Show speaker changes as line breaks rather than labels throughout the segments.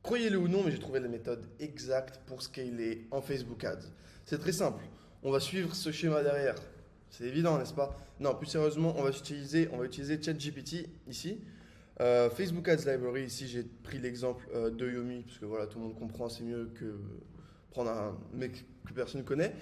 Croyez-le ou non, mais j'ai trouvé la méthode exacte pour scaler en Facebook Ads. C'est très simple. On va suivre ce schéma derrière. C'est évident, n'est-ce pas? Non, plus sérieusement, on va utiliser ChatGPT ici. Facebook Ads Library, ici j'ai pris l'exemple de Yomi, parce que voilà, tout le monde comprend, c'est mieux que prendre un mec que personne ne connaît.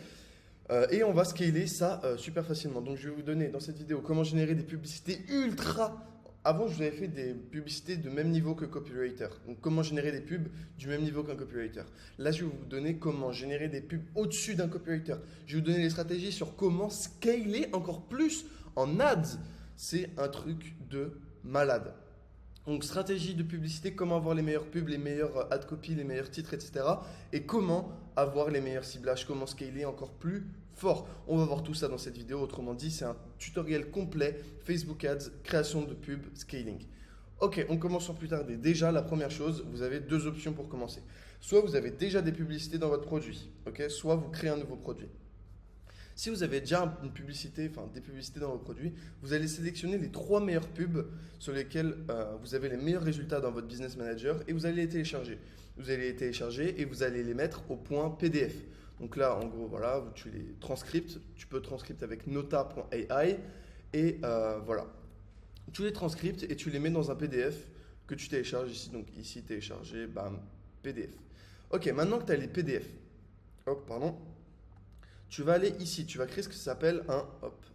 Et on va scaler ça super facilement. Donc je vais vous donner dans cette vidéo comment générer des publicités ultra. Avant, je vous avais fait des publicités de même niveau que copywriter. Donc comment générer des pubs du même niveau qu'un copywriter. Là, je vais vous donner comment générer des pubs au-dessus d'un copywriter. Je vais vous donner les stratégies sur comment scaler encore plus en ads. C'est un truc de malade. Donc, stratégie de publicité, comment avoir les meilleures pubs, les meilleurs ad copy, les meilleurs titres, etc. Et comment avoir les meilleurs ciblages, comment scaler encore plus fort. On va voir tout ça dans cette vidéo. Autrement dit, c'est un tutoriel complet Facebook Ads, création de pubs, scaling. Ok, on commence sans plus tarder. Déjà, la première chose, vous avez deux options pour commencer. Soit vous avez déjà des publicités dans votre produit, ok, soit vous créez un nouveau produit. Si vous avez déjà une publicité, enfin des publicités dans vos produits, vous allez sélectionner les trois meilleures pubs sur lesquelles vous avez les meilleurs résultats dans votre business manager et vous allez les télécharger. Vous allez les télécharger et vous allez les mettre au point PDF. Donc là, en gros, voilà, tu les transcriptes. Tu peux transcripter avec nota.ai et voilà. Tu les transcriptes et tu les mets dans un PDF que tu télécharges ici. Donc ici, télécharger, bam, PDF. Ok, maintenant que tu as les PDF, hop, pardon. Tu vas aller ici, tu vas créer ce que ça s'appelle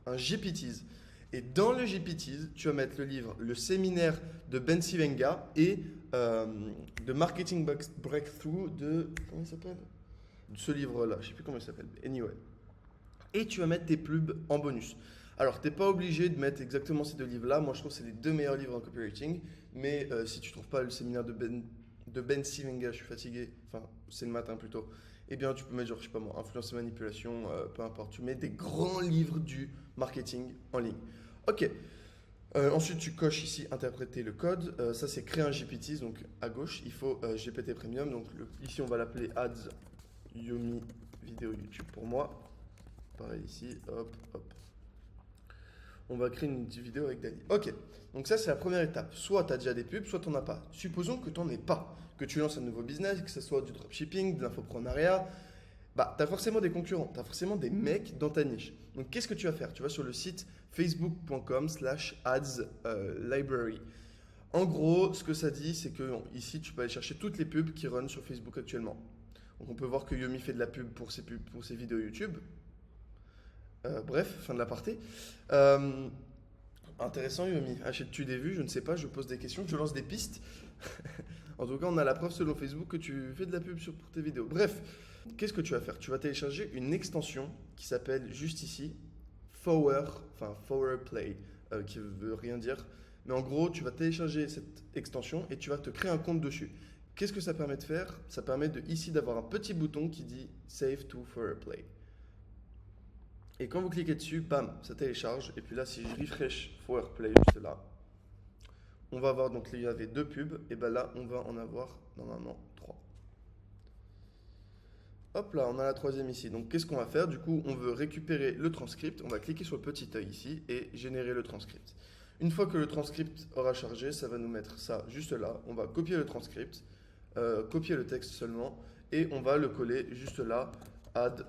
un GPTs. Et dans le GPTs, tu vas mettre le livre Le séminaire de Ben Sivenga et de Marketing Breakthrough de. Comment il s'appelle? Ce livre-là, je ne sais plus comment il s'appelle. Anyway. Et tu vas mettre tes pubs en bonus. Alors, tu n'es pas obligé de mettre exactement ces deux livres-là. Moi, je trouve que c'est les deux meilleurs livres en copywriting. Mais si tu ne trouves pas le séminaire de Ben Sivenga, je suis fatigué, enfin, c'est le matin plutôt, eh bien, tu peux mettre, genre, je sais pas moi, influence et manipulation, peu importe. Tu mets des grands livres du marketing en ligne. Ok. Ensuite, tu coches ici interpréter le code. Ça, c'est créer un GPT. Donc, à gauche, il faut GPT Premium. Donc, ici, on va l'appeler Ads Yomi Vidéo YouTube pour moi. Pareil ici, hop, hop. On va créer une vidéo avec Dali. Ok, donc ça c'est la première étape. Soit tu as déjà des pubs, soit tu n'en as pas. Supposons que tu n'en aies pas, que tu lances un nouveau business, que ce soit du dropshipping, de l'infoprenariat. Bah, tu as forcément des concurrents, tu as forcément des mecs dans ta niche. Donc qu'est-ce que tu vas faire? Tu vas sur le site facebook.com/ads library. En gros, ce que ça dit, c'est que ici tu peux aller chercher toutes les pubs qui run sur Facebook actuellement. Donc on peut voir que Yomi fait de la pub pour ses pubs, pour ses vidéos YouTube. Bref, fin de l'aparté. Intéressant, Yomi. Achètes-tu des vues? Je ne sais pas, je pose des questions, je lance des pistes. En tout cas, on a la preuve selon Facebook que tu fais de la pub pour tes vidéos. Bref, qu'est-ce que tu vas faire? Tu vas télécharger une extension qui s'appelle juste ici Forward Play, qui veut rien dire. Mais en gros, tu vas télécharger cette extension et tu vas te créer un compte dessus. Qu'est-ce que ça permet de faire? Ça permet ici d'avoir un petit bouton qui dit Save to Forward Play. Et quand vous cliquez dessus, bam, ça télécharge. Et puis là, si je refresh Forward Play juste là, on va avoir, donc il y avait deux pubs. Et ben là, on va en avoir normalement trois. Hop là, on a la troisième ici. Donc qu'est-ce qu'on va faire? Du coup, on veut récupérer le transcript. On va cliquer sur le petit œil ici et générer le transcript. Une fois que le transcript aura chargé, ça va nous mettre ça juste là. On va copier le transcript, copier le texte seulement. Et on va le coller juste là, add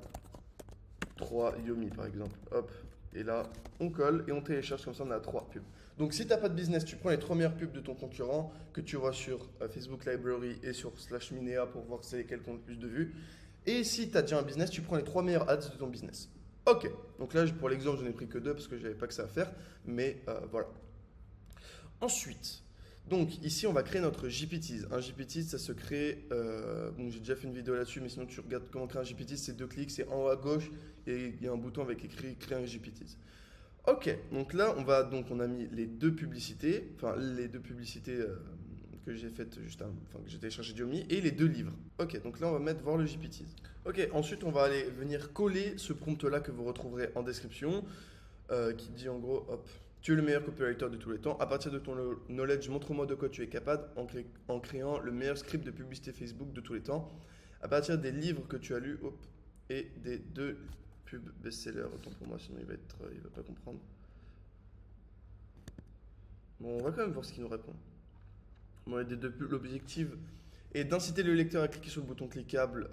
3 Yomi par exemple. Hop. Et là, on colle et on télécharge, comme ça on a 3 pubs. Donc si tu n'as pas de business, tu prends les 3 meilleures pubs de ton concurrent que tu vois sur Facebook Library et sur /Minea pour voir c'est lesquels qui ont le plus de vues. Et si tu as déjà un business, tu prends les 3 meilleurs ads de ton business. Ok, donc là pour l'exemple, je n'ai pris que 2 parce que je n'avais pas que ça à faire. Mais voilà. Ensuite, donc ici on va créer notre GPTs. Un GPTs, ça se crée, bon, j'ai déjà fait une vidéo là-dessus, mais sinon tu regardes comment créer un GPTs, c'est 2 clics, c'est en haut à gauche et il y a un bouton avec écrit créer un GPTs. Ok, donc là on a mis les deux publicités, enfin les deux publicités que j'ai faites juste enfin que j'ai téléchargé de Yomi et les deux livres. Ok, donc là on va mettre voir le GPTs. Ok, ensuite on va aller venir coller ce prompt là que vous retrouverez en description, qui dit en gros, hop. Tu es le meilleur copywriter de tous les temps. À partir de ton knowledge, montre-moi de quoi tu es capable en créant le meilleur script de publicité Facebook de tous les temps. À partir des livres que tu as lus et des deux pubs best-sellers. Autant pour moi, sinon il va pas comprendre. Bon, on va quand même voir ce qu'il nous répond. Bon, des deux pubs, l'objectif et d'inciter le lecteur à cliquer sur le bouton cliquable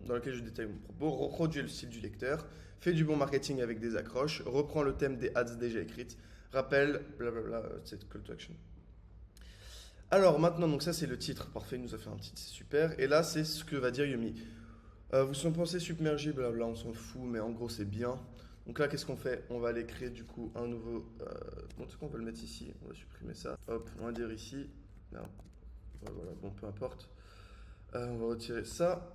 dans lequel je détaille mon propos, reproduire le style du lecteur, fait du bon marketing avec des accroches, reprend le thème des ads déjà écrites, rappelle, blablabla, c'est call to action. Alors maintenant, donc ça c'est le titre, parfait, il nous a fait un titre, c'est super. Et là c'est ce que va dire Yomi. Vous en pensez submergé, blabla, on s'en fout, mais en gros c'est bien. Donc là qu'est-ce qu'on fait? On va aller créer du coup un nouveau... bon, tu sais quoi, on va le mettre ici, on va supprimer ça. Hop, on va dire ici. Non. Voilà, bon, peu importe. On va retirer ça.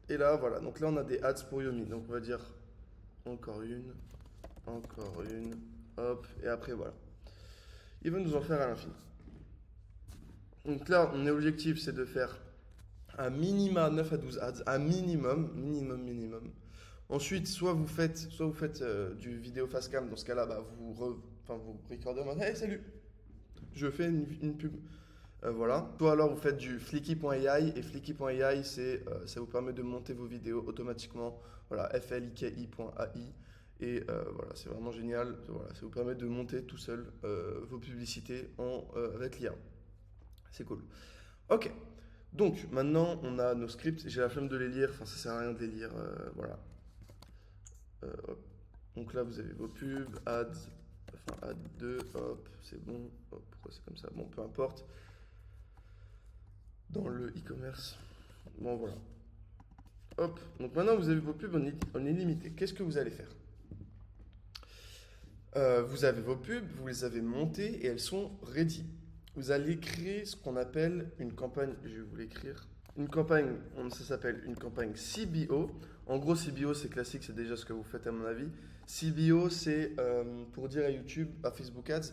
Et là, voilà, donc là on a des ads pour Yomi. Donc on va dire encore une, hop, et après voilà. Il va nous en faire à l'infini. Donc là, mon objectif, c'est de faire un minima 9 à 12 ads, un minimum. Ensuite, soit vous faites du vidéo face cam, dans ce cas-là, bah, vous recordez en mode hey, salut, je fais une pub. Voilà. Soit alors vous faites du flicky.ai et flicky.ai, ça vous permet de monter vos vidéos automatiquement. Voilà, fliki.ai. Et voilà, c'est vraiment génial. Voilà, ça vous permet de monter tout seul vos publicités avec l'IA. C'est cool. Ok. Donc maintenant, on a nos scripts. J'ai la flemme de les lire. Enfin, ça sert à rien de les lire. Voilà. Hop. Donc là, vous avez vos pubs, ads, enfin ad 2, hop, c'est bon. Hop, pourquoi c'est comme ça? Bon, peu importe. Dans le e-commerce. Bon, voilà. Hop. Donc maintenant, vous avez vos pubs en illimité. Qu'est-ce que vous allez faire? Vous avez vos pubs, vous les avez montées et elles sont ready. Vous allez créer ce qu'on appelle une campagne, je vais vous l'écrire. Une campagne, ça s'appelle une campagne CBO. En gros, CBO, c'est classique, c'est déjà ce que vous faites à mon avis. CBO, c'est pour dire à YouTube, à Facebook Ads,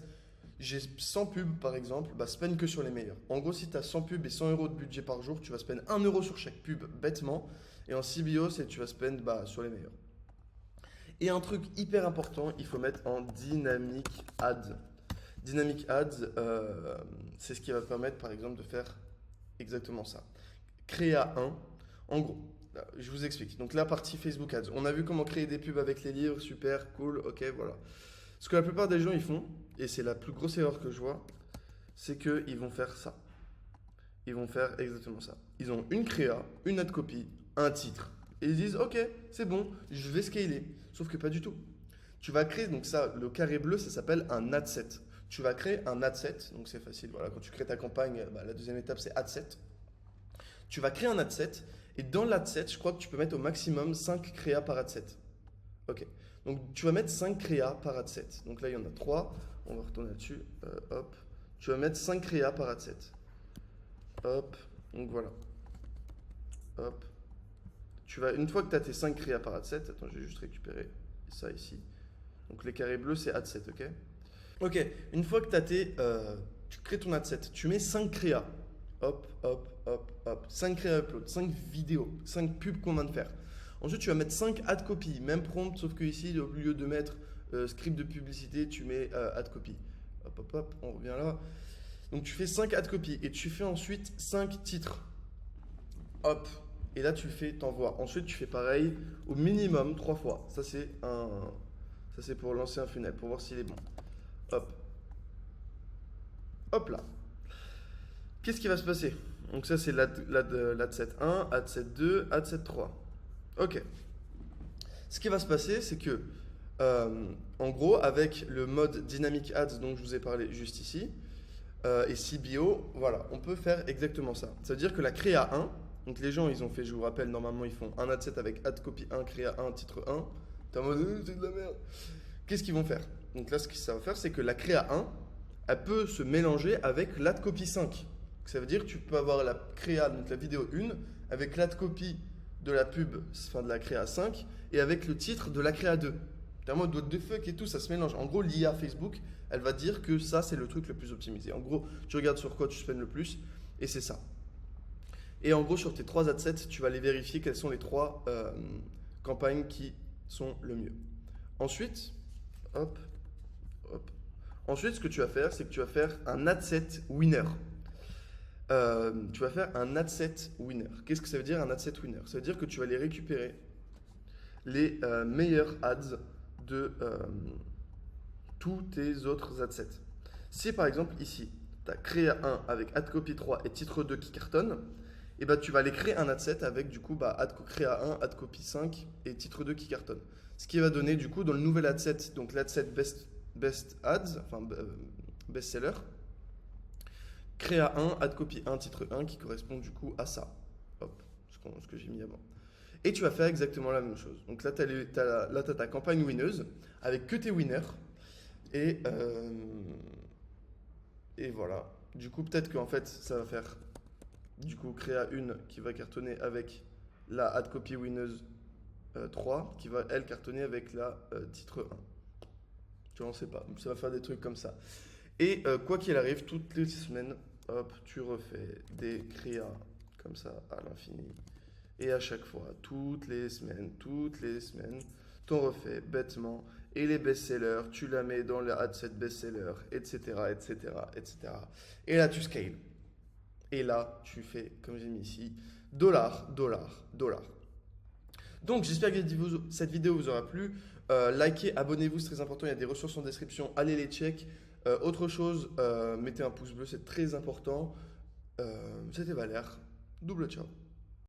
j'ai 100 pubs par exemple, bah spend que sur les meilleurs. En gros, si tu as 100 pubs et 100 euros de budget par jour, tu vas spend 1 euro sur chaque pub bêtement. Et en CBO, c'est tu vas spend sur les meilleurs. Et un truc hyper important, il faut mettre en Dynamic Ads. Dynamic Ads, c'est ce qui va permettre par exemple de faire exactement ça. Créa 1, en gros, je vous explique. Donc la partie Facebook Ads, on a vu comment créer des pubs avec les livres, super, cool, ok, voilà. Ce que la plupart des gens ils font, et c'est la plus grosse erreur que je vois, c'est qu'ils vont faire ça. Ils vont faire exactement ça. Ils ont une créa, une ad copy, un titre. Et ils disent, ok, c'est bon, je vais scaler. Sauf que pas du tout. Tu vas créer, donc ça, le carré bleu, ça s'appelle un ad set. Tu vas créer un ad set, donc c'est facile. Voilà, quand tu crées ta campagne, bah, la deuxième étape, c'est ad set. Tu vas créer un ad set, et dans l'ad set, je crois que tu peux mettre au maximum 5 créas par ad set. Ok. Donc tu vas mettre 5 créas par ad set. Donc là, il y en a 3. On va retourner là-dessus. Hop. Tu vas mettre 5 créas par ad set. Hop. Donc voilà. Hop. Une fois que tu as tes 5 créas par ad set, attends, je vais juste récupérer ça ici. Donc les carrés bleus, c'est ad set, ok? Ok, une fois que tu crées ton ad set, tu mets 5 créas. Hop, hop, hop, hop. 5 créas upload, 5 vidéos, 5 pubs qu'on vient de faire. Ensuite, tu vas mettre 5 ad copy, même prompt, sauf que ici, au lieu de mettre script de publicité, tu mets ad copy. Hop, hop, hop, on revient là. Donc tu fais 5 ad copy et tu fais ensuite 5 titres. Hop. Et là, tu le fais, t'envoies. Ensuite, tu fais pareil au minimum 3 fois. Ça, c'est pour lancer un funnel, pour voir s'il est bon. Hop. Hop là. Qu'est-ce qui va se passer? Donc ça, c'est l'ad set 1, ad set 2, ad set 3. Ok. Ce qui va se passer, c'est que, en gros, avec le mode Dynamic Ads dont je vous ai parlé juste ici, et CBO, voilà, on peut faire exactement ça. Ça veut dire que la créa 1, donc les gens, ils ont fait, je vous rappelle, normalement, ils font un ad set avec ad copy 1, créa 1, titre 1. T'es en mode, c'est de la merde. Qu'est-ce qu'ils vont faire? Donc là, ce que ça va faire, c'est que la créa 1, elle peut se mélanger avec l'ad copy 5. Donc ça veut dire que tu peux avoir la créa, donc la vidéo 1, avec l'ad copy de la pub, enfin de la créa 5, et avec le titre de la créa 2. T'es en mode what the fuck et tout, ça se mélange. En gros, l'IA Facebook, elle va dire que ça, c'est le truc le plus optimisé. En gros, tu regardes sur quoi tu spends le plus, et c'est ça. Et en gros, sur tes 3 adsets, tu vas aller vérifier quelles sont les 3 campagnes qui sont le mieux. Ensuite, hop, hop. Ensuite, ce que tu vas faire, c'est que tu vas faire un adset winner. Tu vas faire un adset winner. Qu'est-ce que ça veut dire un adset winner? Ça veut dire que tu vas aller récupérer les meilleurs ads de tous tes autres adsets. Si par exemple ici, tu as créa 1 avec ad copy 3 et titre 2 qui cartonne, et bah, tu vas aller créer un ad set avec du coup bah, créa 1, ad copy 5 et titre 2 qui cartonne. Ce qui va donner du coup dans le nouvel ad set, donc l'ad set best ads, enfin best seller, créa 1, ad copy 1, titre 1 qui correspond du coup à ça. Hop, ce que j'ai mis avant. Et tu vas faire exactement la même chose. Donc là, tu as, ta campagne winneuse avec que tes winners. Et voilà. Du coup, peut-être qu'en fait, ça va faire du coup créa une qui va cartonner avec la ad copy winneuse 3 qui va elle cartonner avec la titre 1. Tu vois, on sait pas. Ça va faire des trucs comme ça. Et quoi qu'il arrive, toutes les semaines, hop, tu refais des créas comme ça à l'infini. Et à chaque fois, toutes les semaines, t'en refais bêtement. Et les best-sellers, tu la mets dans le ad set best-seller, etc., etc., etc. Et là, tu scales. Et là, tu fais, comme j'ai mis ici, dollar, dollar, dollar. Donc, j'espère que cette vidéo vous aura plu. Likez, abonnez-vous, c'est très important. Il y a des ressources en description. Allez les check. Autre chose, mettez un pouce bleu, c'est très important. C'était Valère. Double ciao.